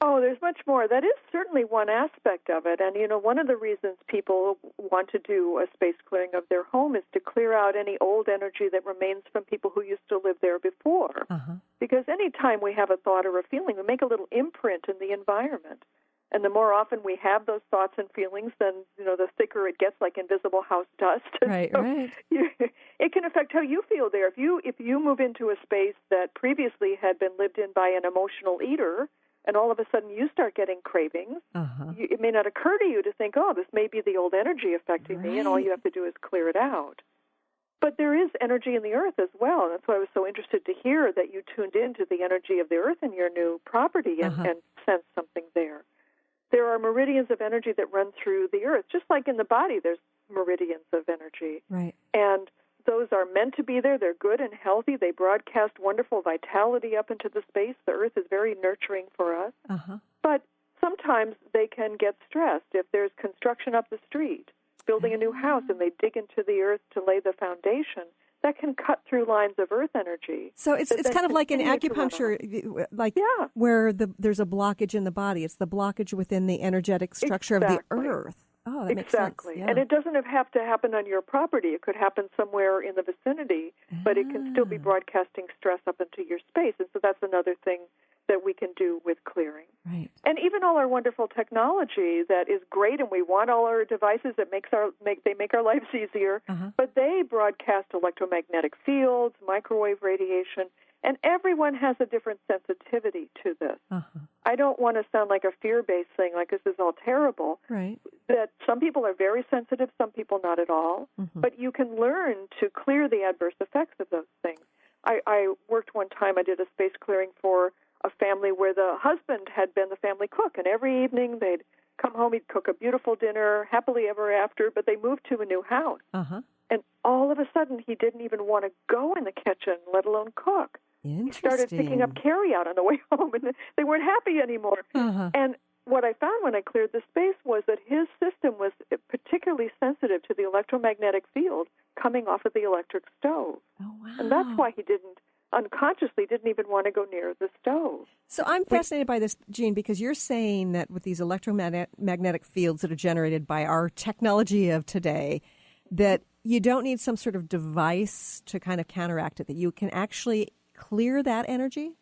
Oh, there's much more. That is certainly one aspect of it. And, one of the reasons people want to do a space clearing of their home is to clear out any old energy that remains from people who used to live there before. Because any time we have a thought or a feeling, we make a little imprint in the environment. And the more often we have those thoughts and feelings, then, the thicker it gets, like invisible house dust. Right, so right. It can affect how you feel there. If you move into a space that previously had been lived in by an emotional eater, and all of a sudden you start getting cravings, it may not occur to you to think, oh, this may be the old energy affecting me, and all you have to do is clear it out. But there is energy in the earth as well, and that's why I was so interested to hear that you tuned into the energy of the earth in your new property and sensed something there. There are meridians of energy that run through the earth, just like in the body there's meridians of energy. Right. And those are meant to be there. They're good and healthy. They broadcast wonderful vitality up into the space. The earth is very nurturing for us. But sometimes they can get stressed. If there's construction up the street, building a new house, and they dig into the earth to lay the foundation, that can cut through lines of earth energy. So it's kind of like in acupuncture, where there's a blockage in the body. It's the blockage within the energetic structure of the earth. Oh, that makes sense. Yeah. And it doesn't have to happen on your property. It could happen somewhere in the vicinity, but it can still be broadcasting stress up into your space. And so that's another thing that we can do with clearing. Right. And even all our wonderful technology that is great, and we want all our devices that make our lives easier, but they broadcast electromagnetic fields, microwave radiation, and everyone has a different sensitivity to this. I don't want to sound like a fear-based thing, like this is all terrible. Right. That some people are very sensitive, some people not at all. But you can learn to clear the adverse effects of those things. I worked one time, I did a space clearing for a family where the husband had been the family cook, and every evening they'd come home, he'd cook a beautiful dinner, happily ever after, but they moved to a new house. And all of a sudden he didn't even want to go in the kitchen, let alone cook. He started picking up carry-out on the way home, and they weren't happy anymore. And what I found when I cleared the space was that his system was particularly sensitive to the electromagnetic field coming off of the electric stove. Oh, wow. And that's why he didn't unconsciously didn't even want to go near the stove. So I'm fascinated by this, Jean, because you're saying that with these electromagnetic fields that are generated by our technology of today, that you don't need some sort of device to kind of counteract it, that you can actually clear that energy?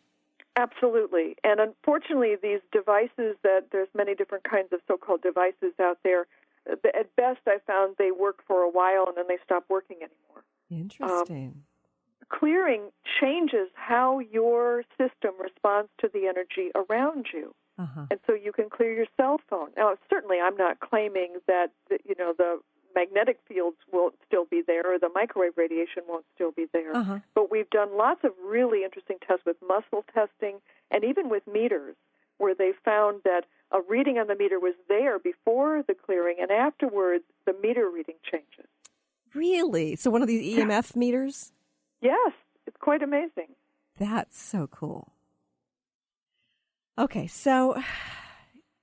Absolutely. And unfortunately, these devices, that there's many different kinds of so-called devices out there, at best I found they work for a while and then they stop working anymore. Interesting. Clearing changes how your system responds to the energy around you. And so you can clear your cell phone. Now, certainly I'm not claiming that, the magnetic fields won't still be there or the microwave radiation won't still be there. But we've done lots of really interesting tests with muscle testing and even with meters, where they found that a reading on the meter was there before the clearing, and afterwards the meter reading changes. Really? So one of these EMF meters? Yes, it's quite amazing. That's so cool. Okay, so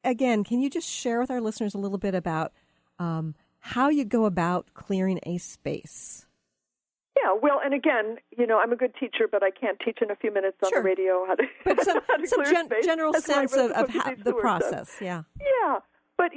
again, can you just share with our listeners a little bit about how you go about clearing a space? Yeah, well, and again, I'm a good teacher, but I can't teach in a few minutes on the radio how to, but some clear space. General That's sense of how the process, stuff. Yeah. Yeah, but,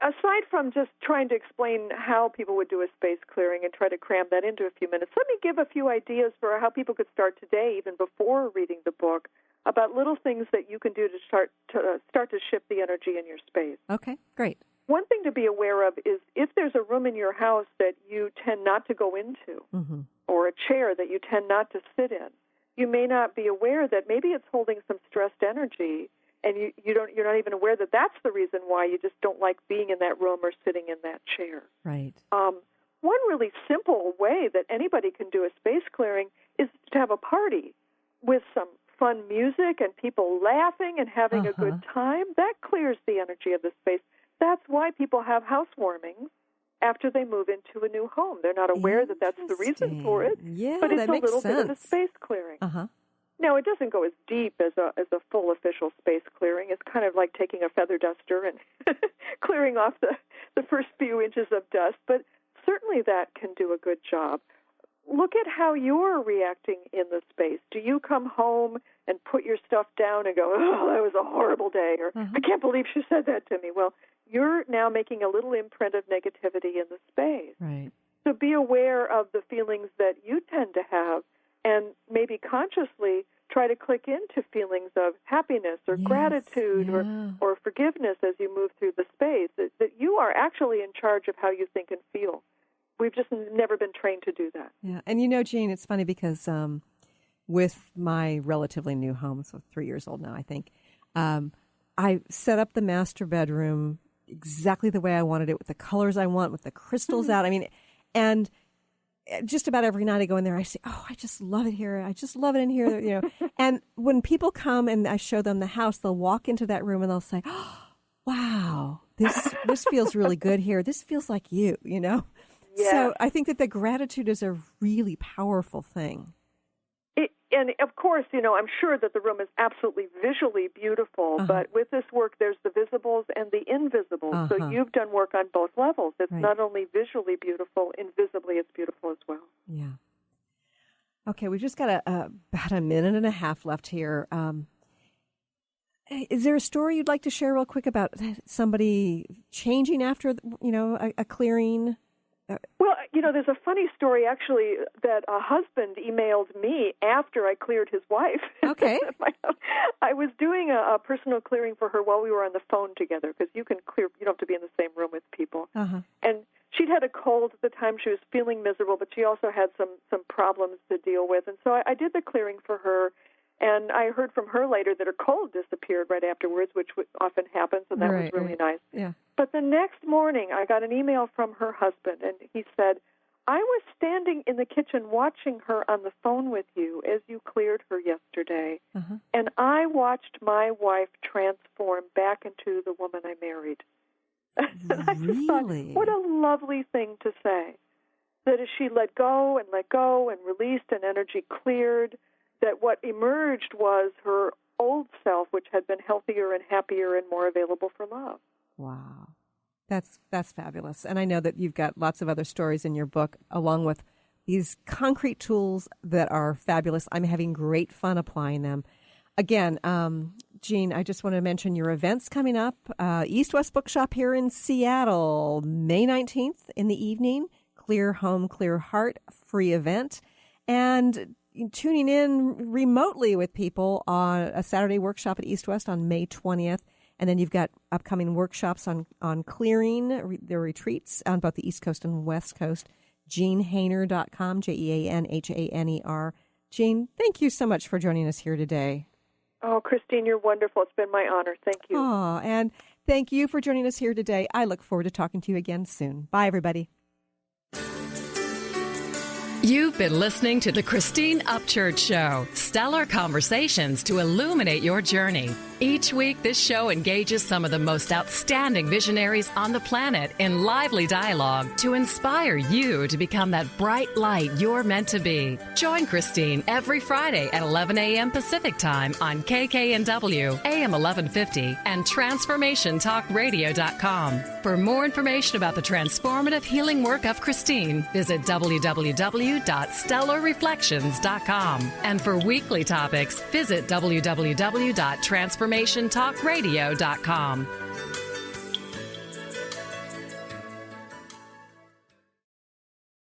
aside from just trying to explain how people would do a space clearing and try to cram that into a few minutes, let me give a few ideas for how people could start today, even before reading the book, about little things that you can do to start to shift the energy in your space. Okay, great. One thing to be aware of is if there's a room in your house that you tend not to go into, or a chair that you tend not to sit in, you may not be aware that maybe it's holding some stressed energy, and you're not even aware that that's the reason why you just don't like being in that room or sitting in that chair. Right. One really simple way that anybody can do a space clearing is to have a party with some fun music and people laughing and having a good time. That clears the energy of the space. That's why people have housewarmings after they move into a new home. They're not aware that that's the reason for it, but it's a little bit of a space clearing. Now, it doesn't go as deep as a full official space clearing. It's kind of like taking a feather duster and clearing off the first few inches of dust, but certainly that can do a good job. Look at how you're reacting in the space. Do you come home and put your stuff down and go, oh, that was a horrible day, or I can't believe she said that to me? Well, you're now making a little imprint of negativity in the space. Right. So be aware of the feelings that you tend to have, and maybe consciously try to click into feelings of happiness or gratitude or forgiveness as you move through the space, that you are actually in charge of how you think and feel. We've just never been trained to do that. Yeah, and Jean, it's funny because with my relatively new home, so 3 years old now, I think, I set up the master bedroom exactly the way I wanted it, with the colors I want, with the crystals out. I mean, and just about every night I go in there, I say, oh, I just love it here. I just love it in here, And when people come and I show them the house, they'll walk into that room and they'll say, oh, wow, this feels really good here. This feels like you, Yeah. So I think that the gratitude is a really powerful thing. And, of course, I'm sure that the room is absolutely visually beautiful, but with this work, there's the visibles and the invisibles. So you've done work on both levels. It's not only visually beautiful, invisibly it's beautiful as well. Yeah. Okay, we've just got about a minute and a half left here. Is there a story you'd like to share real quick about somebody changing after, a clearing? Well, there's a funny story, actually, that a husband emailed me after I cleared his wife. Okay. I was doing a personal clearing for her while we were on the phone together, because you don't have to be in the same room with people. And she'd had a cold at the time. She was feeling miserable, but she also had some problems to deal with. And so I did the clearing for her, and I heard from her later that her cold disappeared right afterwards, which often happens, and that was really nice. Yeah. But the next morning, I got an email from her husband, and he said, I was standing in the kitchen watching her on the phone with you as you cleared her yesterday, and I watched my wife transform back into the woman I married. And I just thought, what a lovely thing to say, that as she let go and released and energy cleared, that what emerged was her old self, which had been healthier and happier and more available for love. Wow. That's fabulous. And I know that you've got lots of other stories in your book, along with these concrete tools that are fabulous. I'm having great fun applying them. Again, Jean, I just want to mention your events coming up. East West Bookshop here in Seattle, May 19th in the evening. Clear Home, Clear Heart, free event. And tuning in remotely with people on a Saturday workshop at East West on May 20th. And then you've got upcoming workshops on clearing, the retreats on both the East Coast and West Coast. JeanHaner.com, JeanHaner. Jean, thank you so much for joining us here today. Oh, Christine, you're wonderful. It's been my honor. Thank you. Oh, and thank you for joining us here today. I look forward to talking to you again soon. Bye, everybody. You've been listening to the Christine Upchurch Show, stellar conversations to illuminate your journey. Each week, this show engages some of the most outstanding visionaries on the planet in lively dialogue to inspire you to become that bright light you're meant to be. Join Christine every Friday at 11 a.m. Pacific Time on KKNW, AM 1150, and TransformationTalkRadio.com. For more information about the transformative healing work of Christine, visit www.stellarreflections.com. And for weekly topics, visit www.transformationtalkradio.com.